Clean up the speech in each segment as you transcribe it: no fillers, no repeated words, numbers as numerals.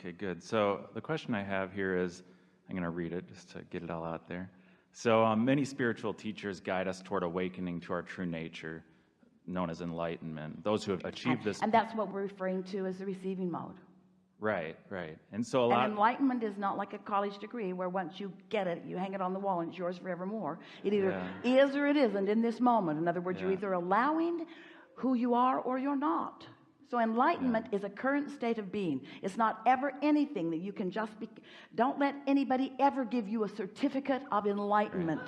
Okay, good. So the question I have here is, I'm going to read it just to get it all out there. So many spiritual teachers guide us toward awakening to our true nature, known as enlightenment. Those who have achieved this... And that's what we're referring to as the receiving mode. Right, right. And so a lot... And enlightenment is not like a college degree where once you get it, you hang it on the wall and it's yours forevermore. It either is or it isn't in this moment. In other words, you're either allowing who you are or you're not. So enlightenment is a current state of being. It's not ever anything that you can just be. Don't let anybody ever give you a certificate of enlightenment.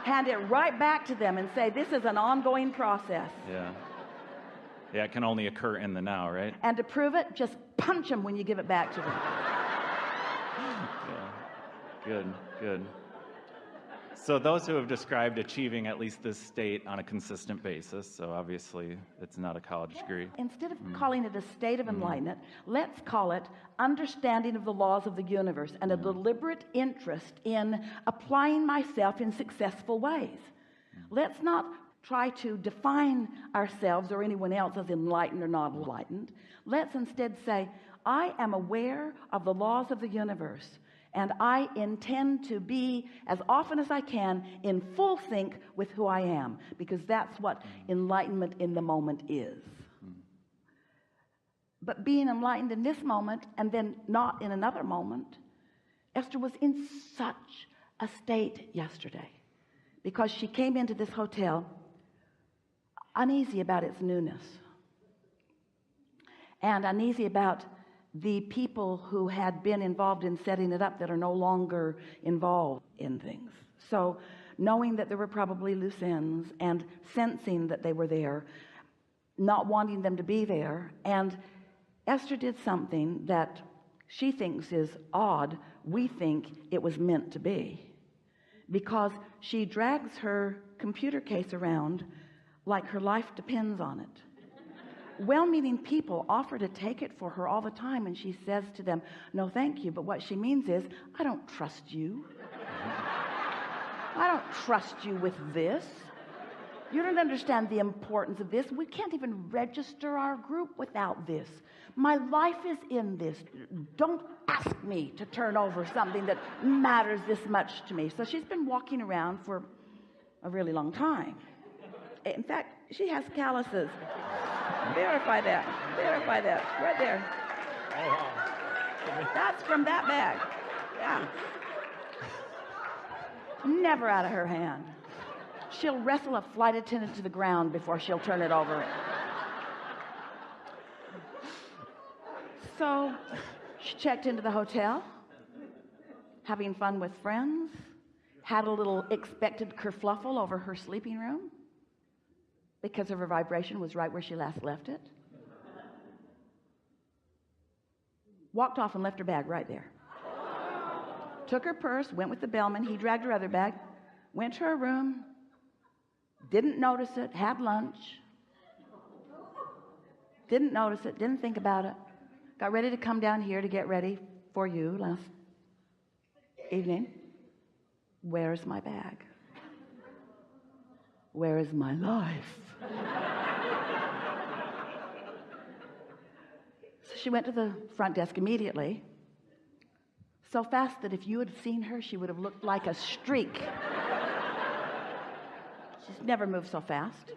Hand it right back to them and say, this is an ongoing process. Yeah, it can only occur in the now, right? And to prove it, just punch them when you give it back to them. Good. So those who have described achieving at least this state on a consistent basis, so obviously it's not a college degree. Instead of calling it a state of enlightenment, let's call it understanding of the laws of the universe and a deliberate interest in applying myself in successful ways. Let's not try to define ourselves or anyone else as enlightened or not enlightened. Let's instead say, I am aware of the laws of the universe, and I intend to be, as often as I can, in full sync with who I am, because that's what enlightenment in the moment is. But being enlightened in this moment and then not in another moment, Esther was in such a state yesterday because she came into this hotel uneasy about its newness and uneasy about the people who had been involved in setting it up that are no longer involved in things. So knowing that there were probably loose ends and sensing that they were there, not wanting them to be there. And Esther did something that she thinks is odd. We think it was meant to be, because she drags her computer case around like her life depends on it. Well-meaning people offer to take it for her all the time, and she says to them, no thank you. But what she means is, I don't trust you. I don't trust you with this. You don't understand the importance of this. We can't even register our group without this. My life is in this. Don't ask me to turn over something that matters this much to me. So she's been walking around for a really long time. In fact, she has calluses. Verify that right there. That's from that bag. Yeah, never out of her hand. She'll wrestle a flight attendant to the ground before she'll turn it over. So she checked into the hotel, having fun with friends, had a little expected kerfluffle over her sleeping room because of her vibration was right where she last left it. Walked off and left her bag right there. Took her purse, went with the bellman. He dragged her other bag, went to her room, didn't notice it, had lunch, didn't notice it, didn't think about it, got ready to come down here to get ready for you last evening. Where's my bag? Where is my life? So she went to the front desk immediately, so fast that if you had seen her, she would have looked like a streak. She's never moved so fast.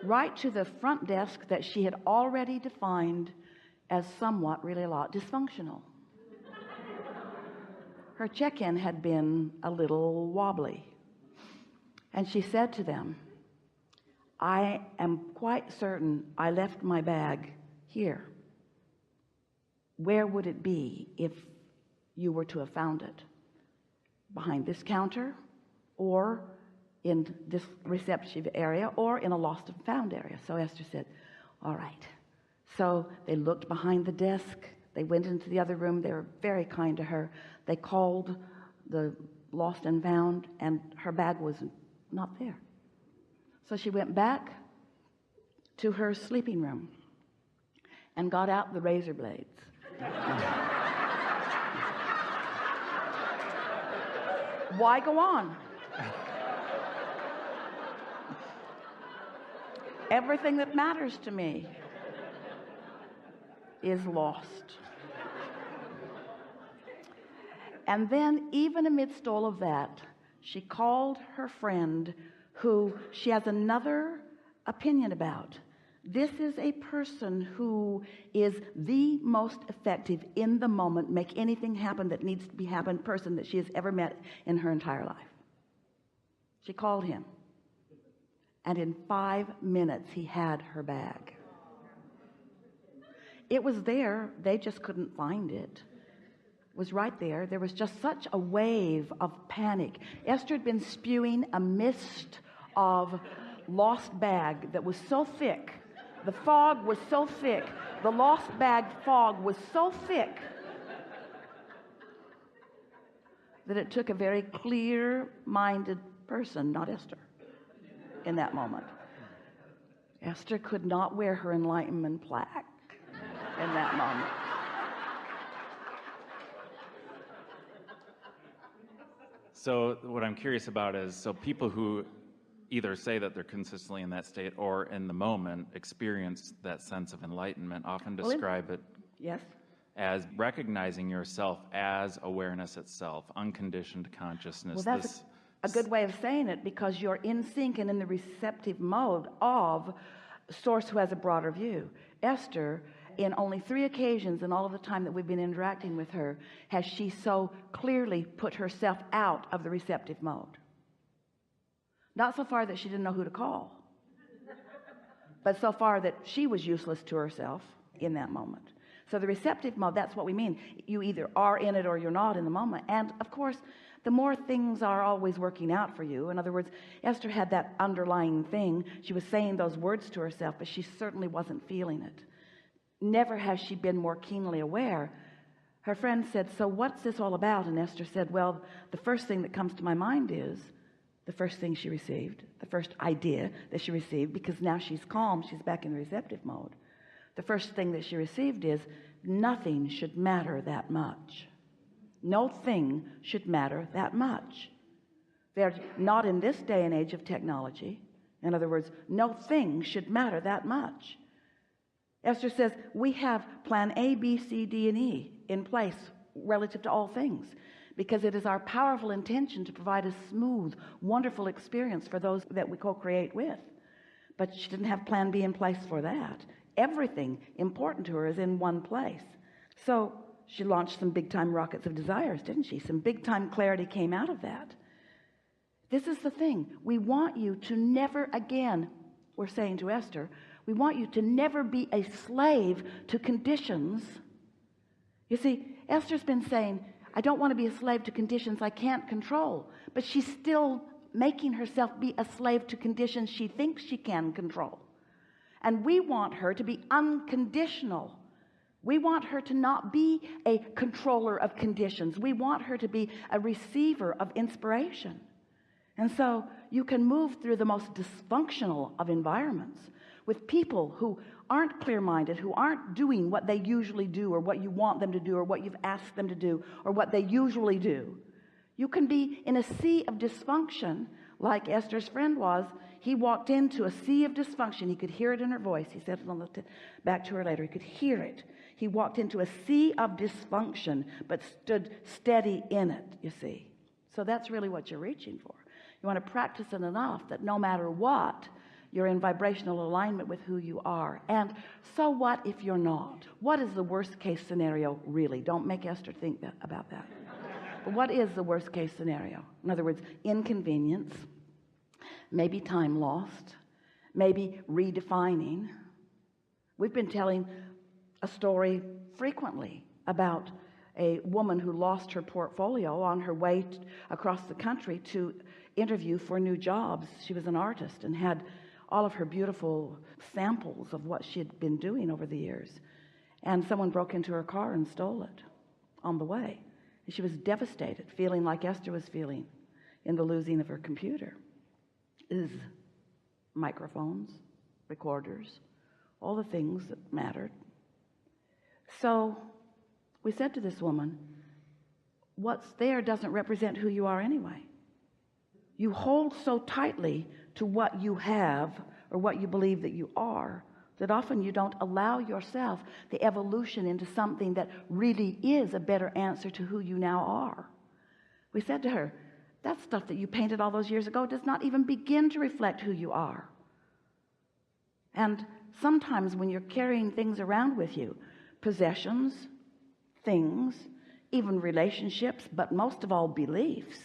Right to the front desk that she had already defined as somewhat, really a lot, dysfunctional. Her check-in had been a little wobbly. And she said to them, I am quite certain I left my bag here. Where would it be if you were to have found it? Behind this counter, or in this receptive area, or in a lost and found area? So Esther said, all right. So they looked behind the desk. They went into the other room. They were very kind to her. They called the lost and found, and her bag was not there. So she went back to her sleeping room and got out the razor blades. Why go on? Everything that matters to me is lost. And then, even amidst all of that, she called her friend, who she has another opinion about. This is a person who is the most effective in the moment, make anything happen that needs to be happened person that she has ever met in her entire life. She called him, and in 5 minutes he had her bag. It was there, they just couldn't find it. It was right there. There was just such a wave of panic. Esther had been spewing a mist of lost bag that was so thick. The fog was so thick. The lost bag fog was so thick that it took a very clear-minded person, not Esther, in that moment. Esther could not wear her Enlightenment plaque in that moment. So what I'm curious about is, so people who either say that they're consistently in that state or in the moment experience that sense of enlightenment often describe it Yes. as recognizing yourself as awareness itself, unconditioned consciousness. Well, that's a good way of saying it, because you're in sync and in the receptive mode of Source, who has a broader view. Esther, in only 3 occasions in all of the time that we've been interacting with her, has she so clearly put herself out of the receptive mode. Not so far that she didn't know who to call, but so far that she was useless to herself in that moment. So the receptive mode, that's what we mean. You either are in it or you're not in the moment. And of course, the more things are always working out for you. In other words, Esther had that underlying thing. She was saying those words to herself, but she certainly wasn't feeling it. Never has she been more keenly aware. Her friend said, so what's this all about? And Esther said, well, the first thing that comes to my mind is the first thing she received, the first idea that she received, because now she's calm, she's back in the receptive mode. The first thing that she received is nothing should matter that much. No thing should matter that much. They're not in this day and age of technology. In other words, no thing should matter that much. Esther says we have plan A, B, C, D, and E in place relative to all things, because it is our powerful intention to provide a smooth, wonderful experience for those that we co-create with. But she didn't have plan B in place for that. Everything important to her is in one place. So she launched some big-time rockets of desires, didn't she? Some big-time clarity came out of that. This is the thing. We want you to never again, we're saying to Esther, we want you to never be a slave to conditions. You see, Esther's been saying, I don't want to be a slave to conditions I can't control. But she's still making herself be a slave to conditions she thinks she can control. And we want her to be unconditional. We want her to not be a controller of conditions. We want her to be a receiver of inspiration. And so you can move through the most dysfunctional of environments with people who aren't clear-minded, who aren't doing what they usually do or what you want them to do or what you've asked them to do or what they usually do. You can be in a sea of dysfunction like Esther's friend was. He walked into a sea of dysfunction. He could hear it in her voice. He said it on the back to her later. He could hear it. He walked into a sea of dysfunction but stood steady in it, you see. So that's really what you're reaching for. You want to practice it enough that no matter what, you're in vibrational alignment with who you are. And so what if you're not? What is the worst case scenario really? Don't make Esther think about that. But what is the worst case scenario? In other words, inconvenience, maybe time lost, maybe redefining. We've been telling a story frequently about a woman who lost her portfolio on her way across the country to interview for new jobs. She was an artist and had all of her beautiful samples of what she had been doing over the years. And someone broke into her car and stole it on the way. And she was devastated, feeling like Esther was feeling in the losing of her computer. Microphones, recorders, all the things that mattered. So we said to this woman, what's there doesn't represent who you are anyway. You hold so tightly to what you have or what you believe that you are that often you don't allow yourself the evolution into something that really is a better answer to who you now are. We said to her, that stuff that you painted all those years ago does not even begin to reflect who you are. And sometimes when you're carrying things around with you, possessions, things, even relationships, but most of all beliefs,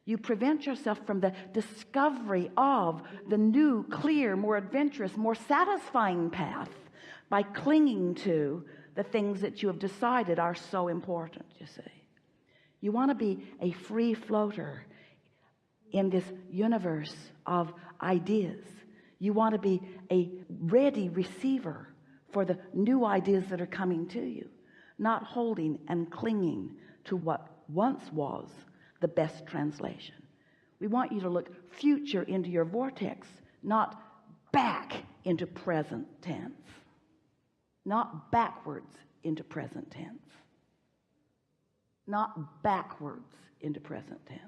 you prevent yourself from the discovery of the new, clear, more adventurous, more satisfying path by clinging to the things that you have decided are so important. You see, you want to be a free floater in this universe of ideas. You want to be a ready receiver for the new ideas that are coming to you, not holding and clinging to what once was the best translation. We want you to look future into your vortex, not back into present tense, not backwards into present tense, not backwards into present tense.